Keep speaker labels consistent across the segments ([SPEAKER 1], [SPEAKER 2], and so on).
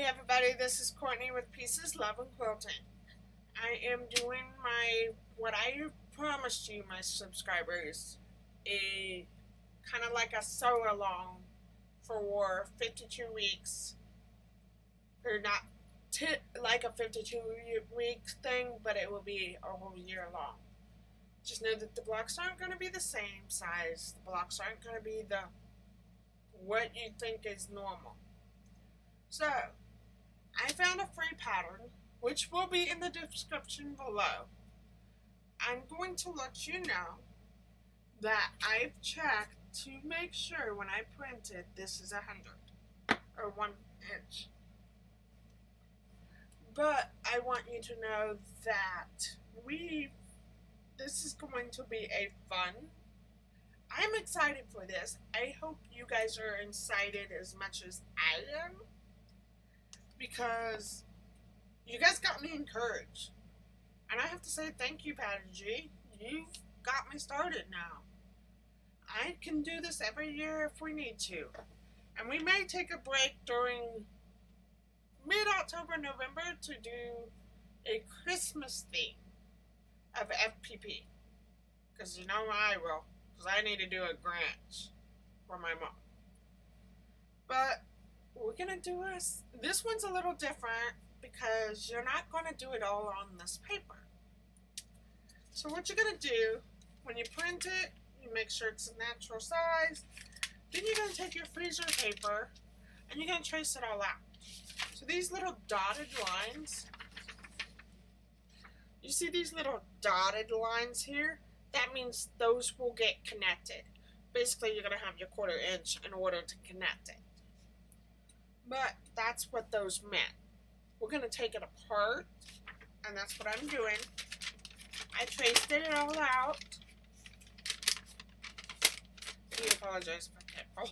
[SPEAKER 1] everybody, this is Courtney with Pieces, Love, and Quilting. I am doing what I promised you, my subscribers, a kind of like a sew along for 52 weeks, or not like a 52-week thing, but it will be a whole year long. Just know that the blocks aren't going to be the same size. The blocks aren't going to be what you think is normal. So, I found a free pattern, which will be in the description below. I'm going to let you know that I've checked to make sure when I printed this is 100 or 1 inch. But I want you to know that this is going to be a fun. I'm excited for this. I hope you guys are excited as much as I am, because you guys got me encouraged. And I have to say thank you, Patty G. You've got me started now. I can do this every year if we need to. And we may take a break during mid-October, November to do a Christmas theme of FPP. Because you know I will. Because I need to do a Grinch for my mom. But we're going to do this one's a little different because you're not going to do it all on this paper. So what you're going to do, when you print it, you make sure it's a natural size. Then you're going to take your freezer paper and you're going to trace it all out. So these little dotted lines, you see these little dotted lines here? That means those will get connected. Basically, you're going to have your 1/4 inch in order to connect it. But that's what those meant. We're going to take it apart, and that's what I'm doing. I traced it all out. I do apologize for that.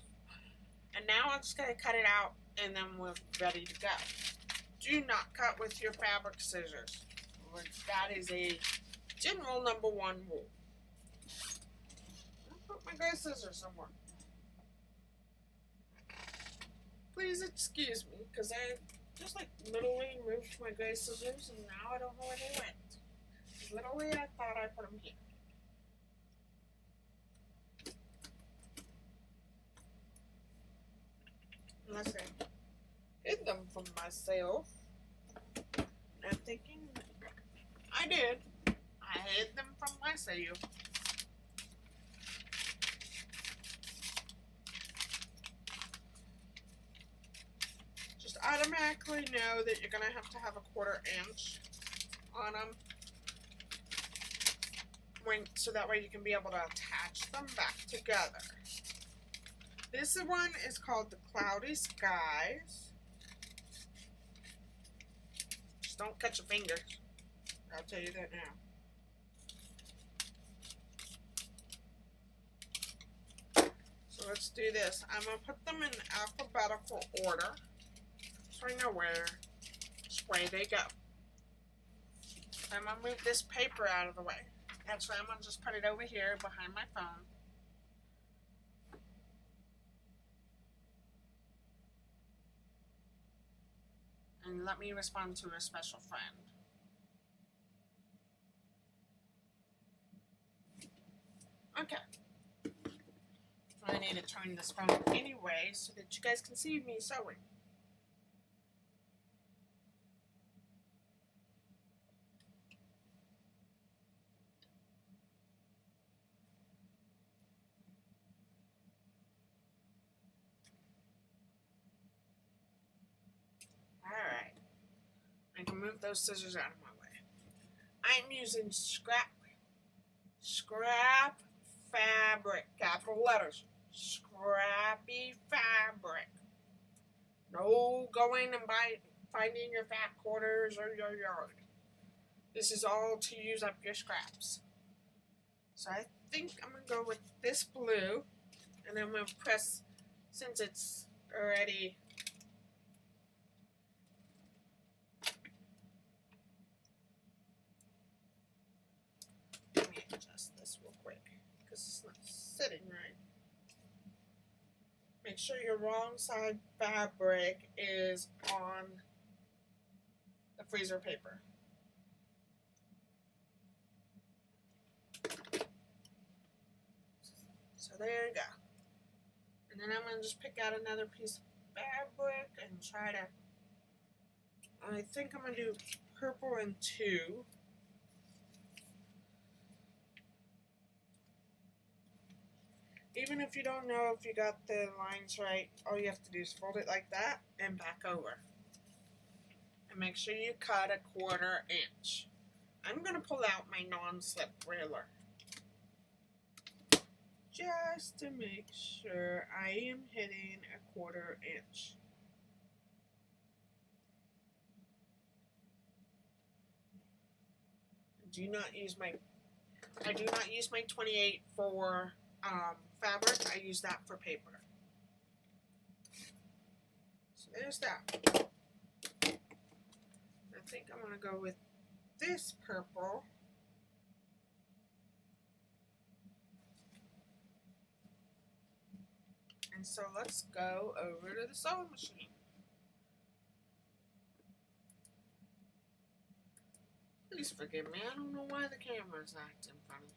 [SPEAKER 1] And now I'm just going to cut it out, and then we're ready to go. Do not cut with your fabric scissors. That is a general #1 rule. I'll put my gray scissors somewhere. Please excuse me, because I just literally moved my gray scissors and now I don't know where they went. Literally, I thought I put them here. Unless I hid them from myself. And I'm thinking, I did. I hid them from myself. Just automatically know that you're going to have a 1/4 inch on them. So that way you can be able to attach them back together. This one is called the Cloudy Skies. Just don't cut your fingers. I'll tell you that now. So let's do this. I'm going to put them in alphabetical order so I know which way they go. I'm going to move this paper out of the way. Actually, I'm going to just put it over here behind my phone. And let me respond to a special friend. Okay. I need to turn this phone anyway so that you guys can see me sewing. Alright. I can move those scissors out of my way. I'm using scrap fabric, capital letters. Scrappy fabric. No going and finding your fat quarters or your yard. This is all to use up your scraps. So I think I'm going to go with this blue. And then I'm going to press, since it's already... Let me adjust this real quick, because it's not sitting right. make sure your wrong side fabric is on the freezer paper. So there you go. And then I'm going to just pick out another piece of fabric and try to, I think I'm going to do purple in 2. Even if you don't know if you got the lines right, all you have to do is fold it like that and back over. And make sure you cut a 1/4 inch. I'm going to pull out my non-slip ruler, just to make sure I am hitting a 1/4 inch. I do not use my 28 for fabric. I use that for paper. So there's that. I think I'm going to go with this purple. And so let's go over to the sewing machine. Please forgive me, I don't know why the camera's acting funny.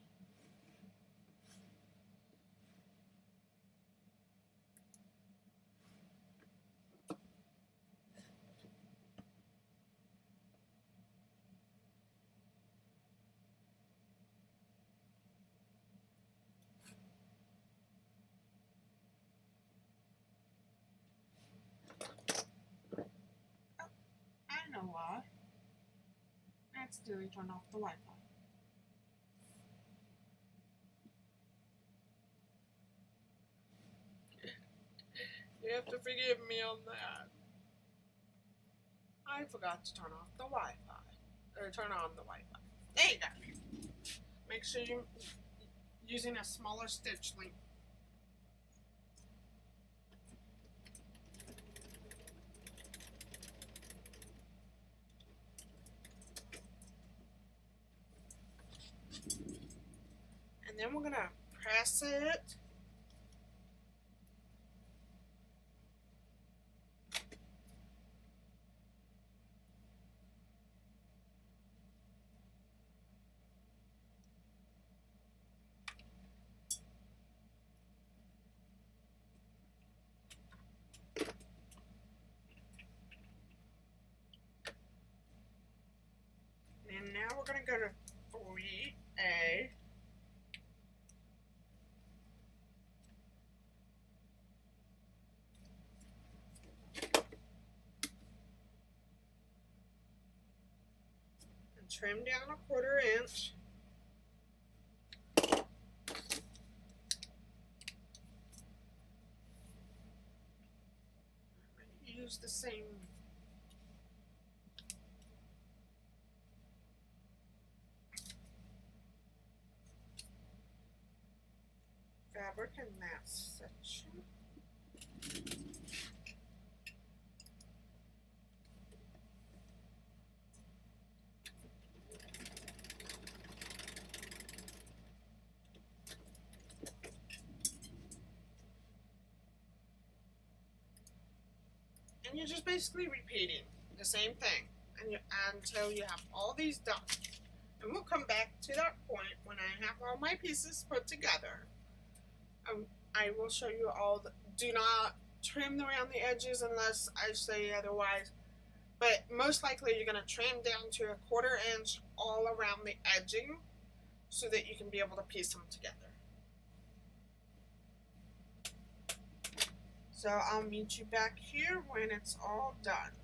[SPEAKER 1] I know why. I accidentally turned off the Wi-Fi. You have to forgive me on that. I forgot to turn off the Wi-Fi. Or turn on the Wi-Fi. There you go. Make sure you're using a smaller stitch length. And then we're going to press it. And now we're going to go to 3A. And trim down a 1/4 inch. Use the same fabric in that section. And you're just basically repeating the same thing until you have all these done. And we'll come back to that point when I have all my pieces put together. I will show you all. Do not trim around the edges unless I say otherwise. But most likely you're going to trim down to a 1/4 inch all around the edging so that you can be able to piece them together. So I'll meet you back here when it's all done.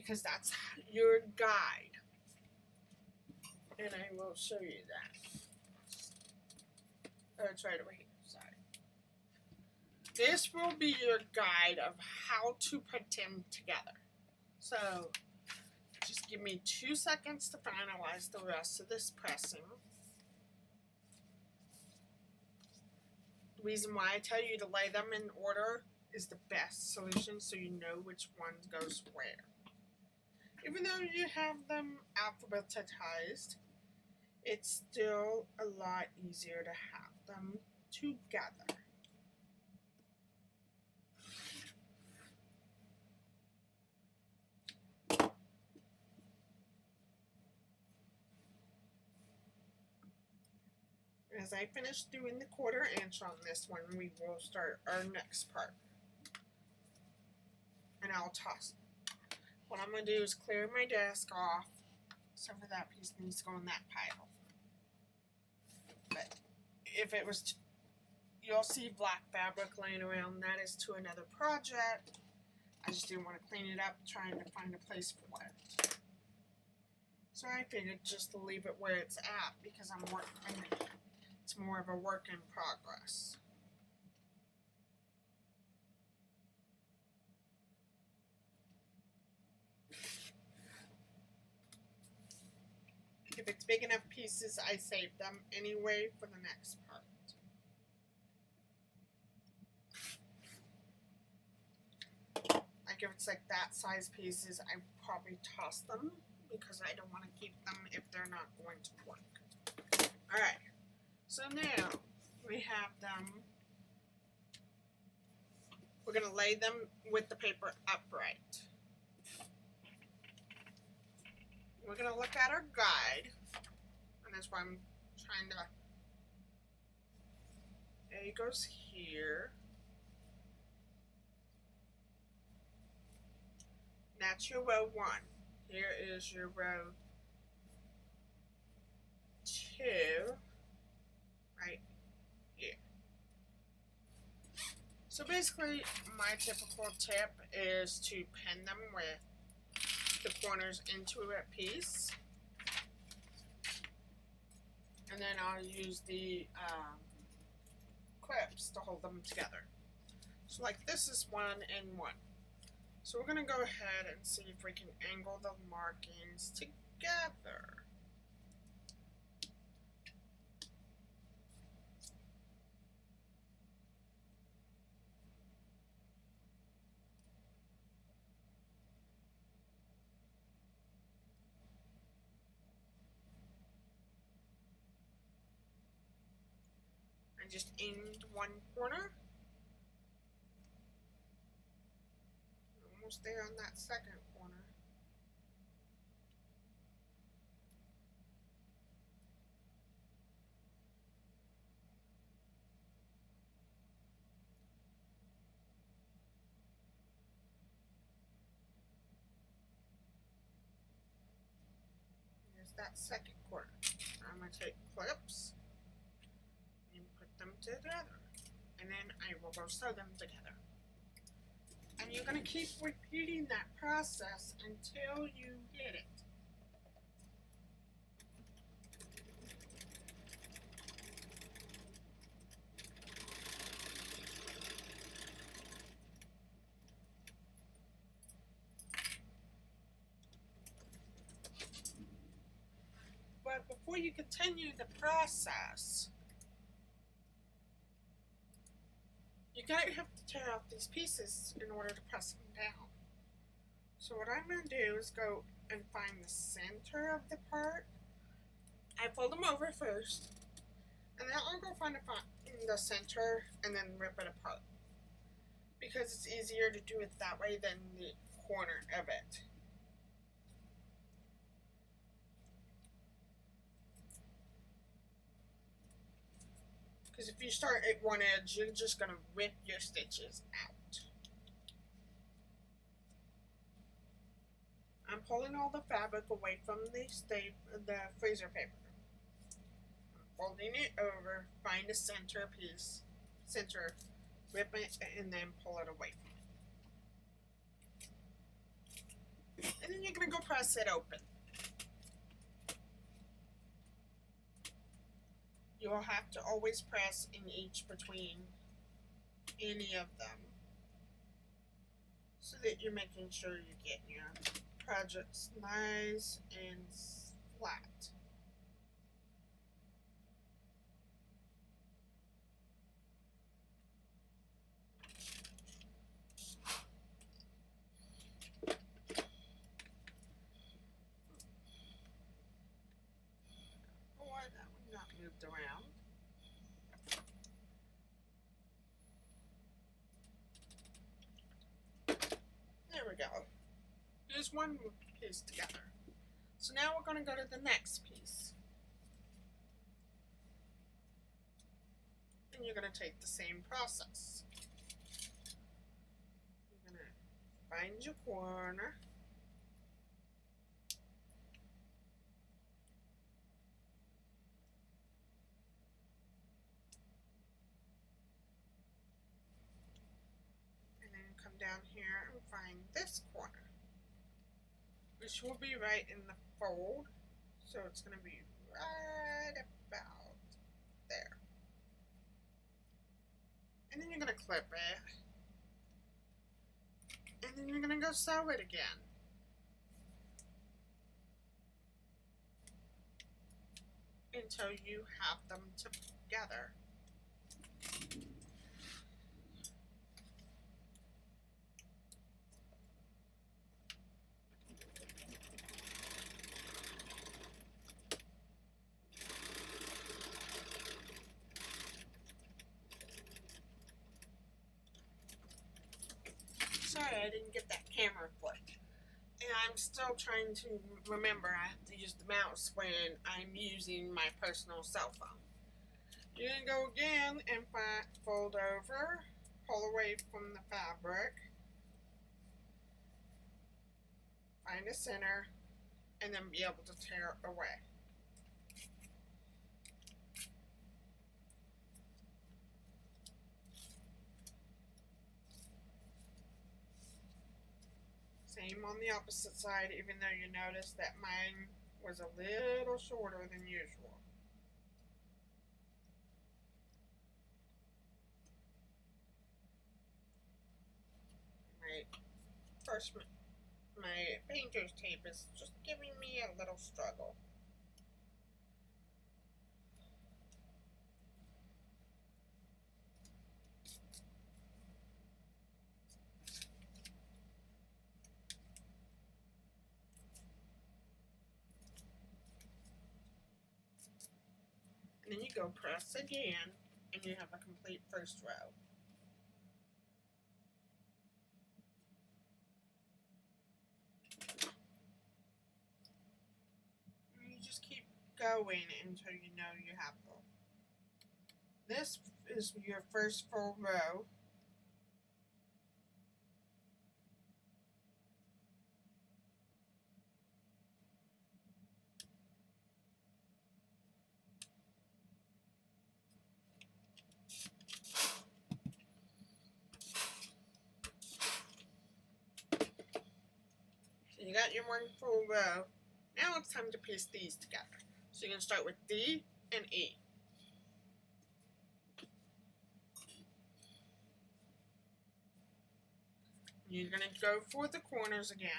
[SPEAKER 1] because that's your guide. And I will show you that. Oh, it's right over here. Sorry. This will be your guide of how to put them together. So, just give me 2 seconds to finalize the rest of this pressing. The reason why I tell you to lay them in order is the best solution, so you know which one goes where. Even though you have them alphabetized, it's still a lot easier to have them together. As I finish doing the 1/4 inch on this one, we will start our next part. And I'll toss it. What I'm going to do is clear my desk off, so for that piece needs to go in that pile. But if it was, you'll see black fabric laying around. That is to another project. I just didn't want to clean it up, trying to find a place for it. So I figured just to leave it where it's at because I'm working. It's more of a work in progress. If it's big enough pieces, I save them anyway for the next part. Like if it's like that size pieces, I probably toss them because I don't want to keep them if they're not going to work. Alright, so now we have them. We're going to lay them with the paper upright. We're going to look at our guide, and that's why I'm trying to, A goes here. That's your row 1. Here is your row 2, right here. So basically, my typical tip is to pin them with the corners into a piece, and then I'll use the clips to hold them together. So like this is 1 and 1. So we're going to go ahead and see if we can angle the markings together. I just aimed one corner. Almost there on that second corner. There's that second corner. I'm going to take clips and put them together. And then I will go sew them together. And you're going to keep repeating that process until you get it. But before you continue the process, you're going to have to tear out these pieces in order to press them down. So what I'm going to do is go and find the center of the part. I fold them over first, and then I'll go find the center and then rip it apart. Because it's easier to do it that way than the corner of it. Because if you start at one edge, you're just going to rip your stitches out. I'm pulling all the fabric away from the freezer paper. I'm folding it over, find a center piece, rip it, and then pull it away from And then you're going to go press it open. You'll have to always press in each between any of them so that you're making sure you're getting your projects nice and flat. Why that one not moved around? There we go. Here's one piece together. So now we're going to go to the next piece. And you're going to take the same process. You're going to find your corner. And then come down here and find this corner, which will be right in the fold. So it's going to be right about there. And then you're going to clip it. And then you're going to go sew it again. Until you have them together. Sorry, I didn't get that camera foot. And I'm still trying to remember I have to use the mouse when I'm using my personal cell phone. You're going to go again and fold over, pull away from the fabric, find a center, and then be able to tear it away. Same on the opposite side, even though you notice that mine was a little shorter than usual. My painter's tape is just giving me a little struggle. And then you go press again, and you have a complete first row. And you just keep going until you know you have them. This is your first full row. You got your one full row. Now it's time to piece these together. So you're going to start with D and E. You're going to go for the corners again.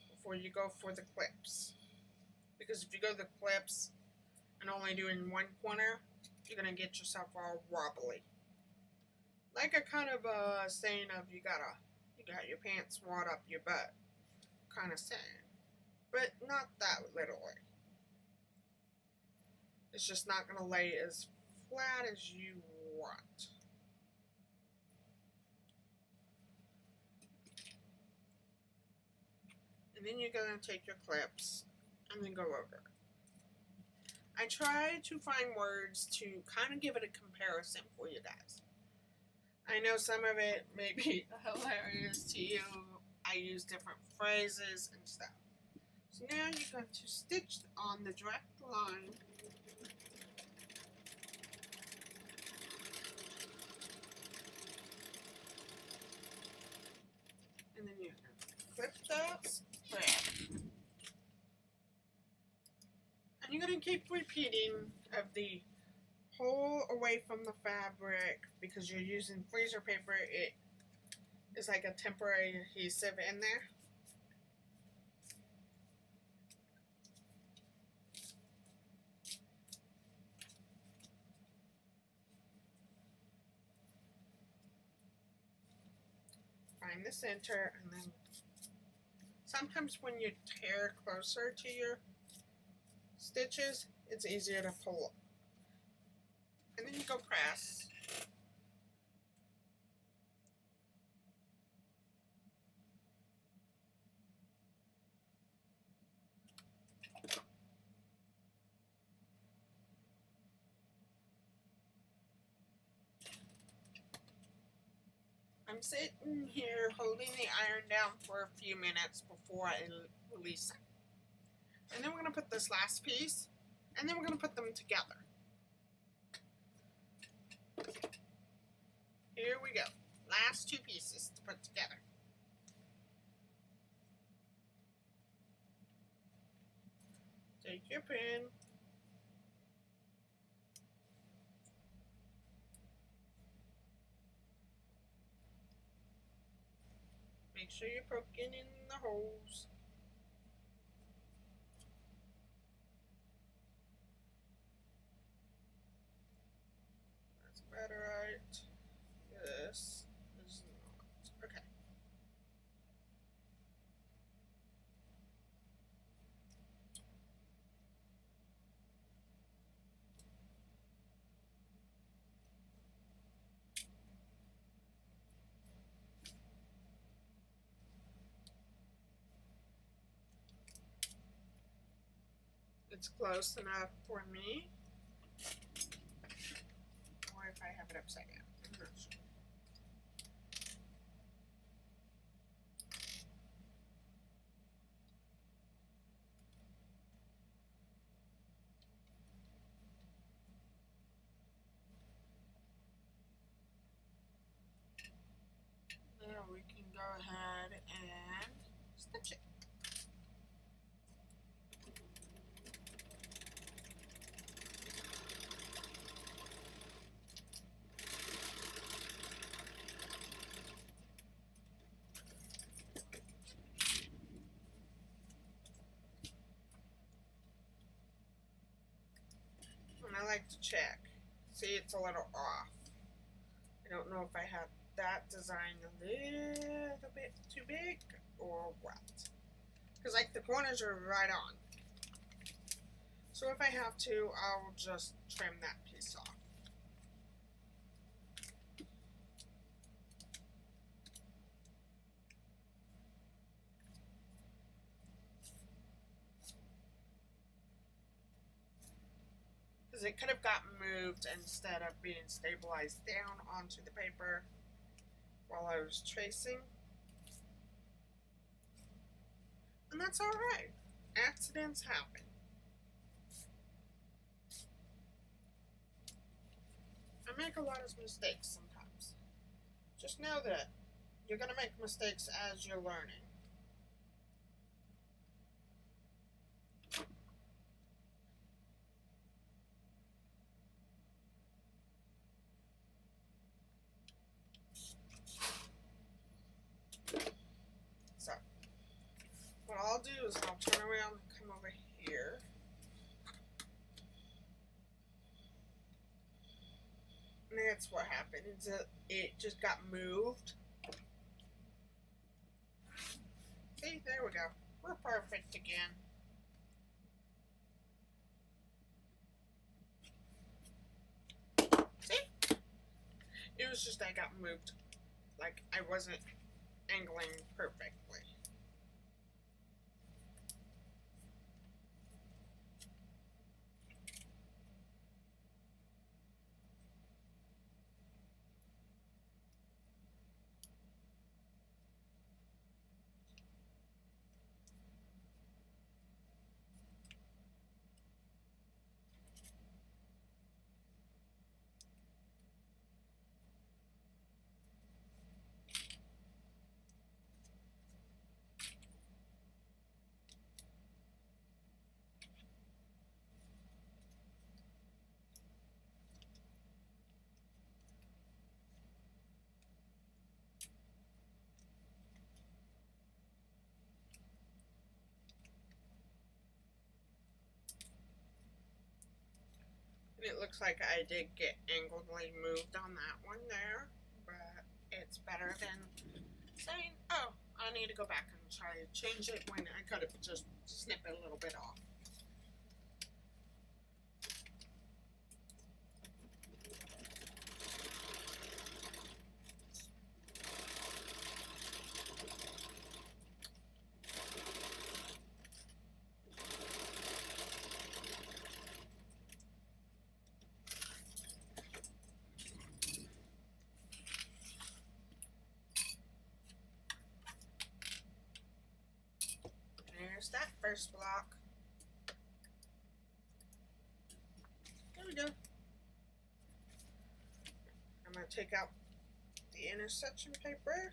[SPEAKER 1] Before you go for the clips. Because if you go the clips and only doing one corner, you're going to get yourself all wobbly. Like a kind of a saying of you got your pants wad up your butt kind of saying. But not that literally. It's just not going to lay as flat as you want. And then you're going to take your clips and then go over. I try to find words to kind of give it a comparison for you guys. I know some of it may be hilarious to you. I use different phrases and stuff. So now you're going to stitch on the direct line clip the thread. And you're going to keep repeating of the pull away from the fabric because you're using freezer paper. It is like a temporary adhesive in there. Find the center, and then sometimes when you tear closer to your stitches, it's easier to pull. And then you go press. I'm sitting here holding the iron down for a few minutes before I release it. And then we're going to put this last piece, and then we're going to put them together. Here we go. Last two pieces to put together. Take your pin. Make sure you're poking in the holes. That's about right. This is not. Okay. It's close enough for me. Or if I have it upside down. I'm not sure. Now we can go ahead and stitch it. And I like to check. See, it's a little off. I don't know if I have that design a little bit too big or what. Because like the corners are right on. So if I have to, I'll just trim that piece off. Because it could have gotten moved instead of being stabilized down onto the paper while I was tracing. And that's alright. Accidents happen. I make a lot of mistakes sometimes. Just know that you're going to make mistakes as you're learning. So, what I'll do is I'll turn around and come over here. And that's what happened. It just got moved. See, there we go. We're perfect again. See? It was just I got moved. Like I wasn't angling perfectly. It looks like I did get angledly moved on that one there, but it's better than saying, oh, I need to go back and try to change it when I could have just snipped it a little bit off. There's that first block. There we go. I'm going to take out the intersection paper.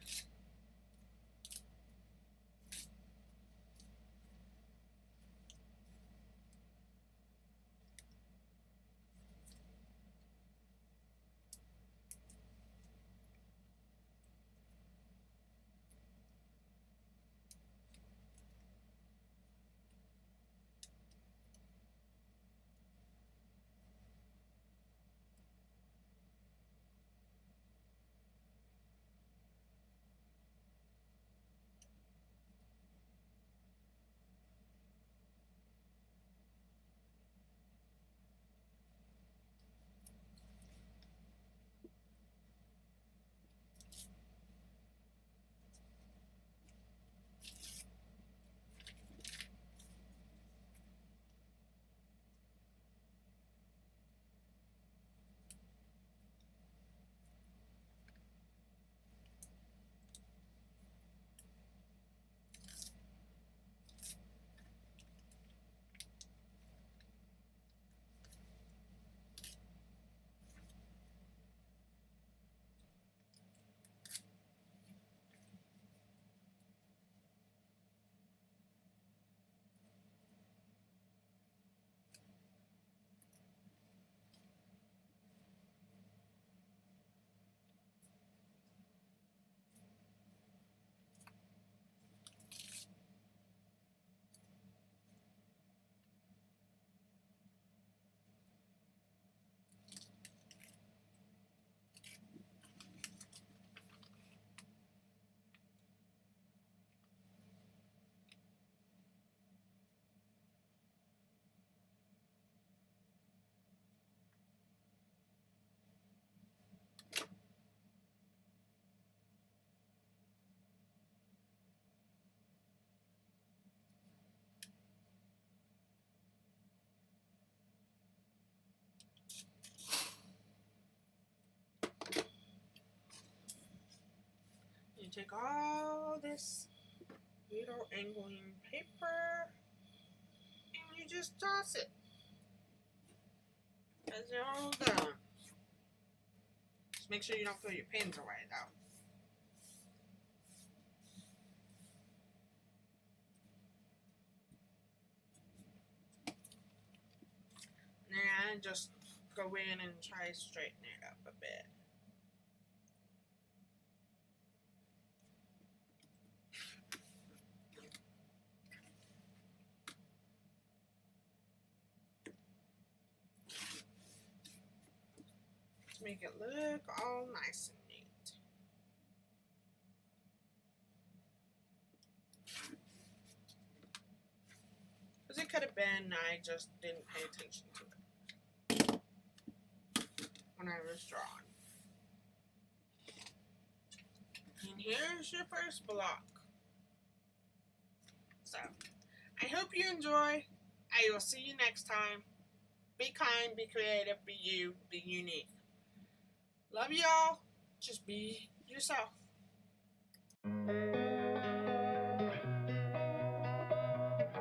[SPEAKER 1] You take all this little angling paper and you just toss it as you're all done. Just make sure you don't throw your pins away though. And just go in and try to straighten it up a bit. To make it look all nice and neat. Because it could have been I just didn't pay attention to it when I was drawing. And here's your first block. So, I hope you enjoy. I will see you next time. Be kind, be creative, be you, be unique. Love y'all. Just be yourself.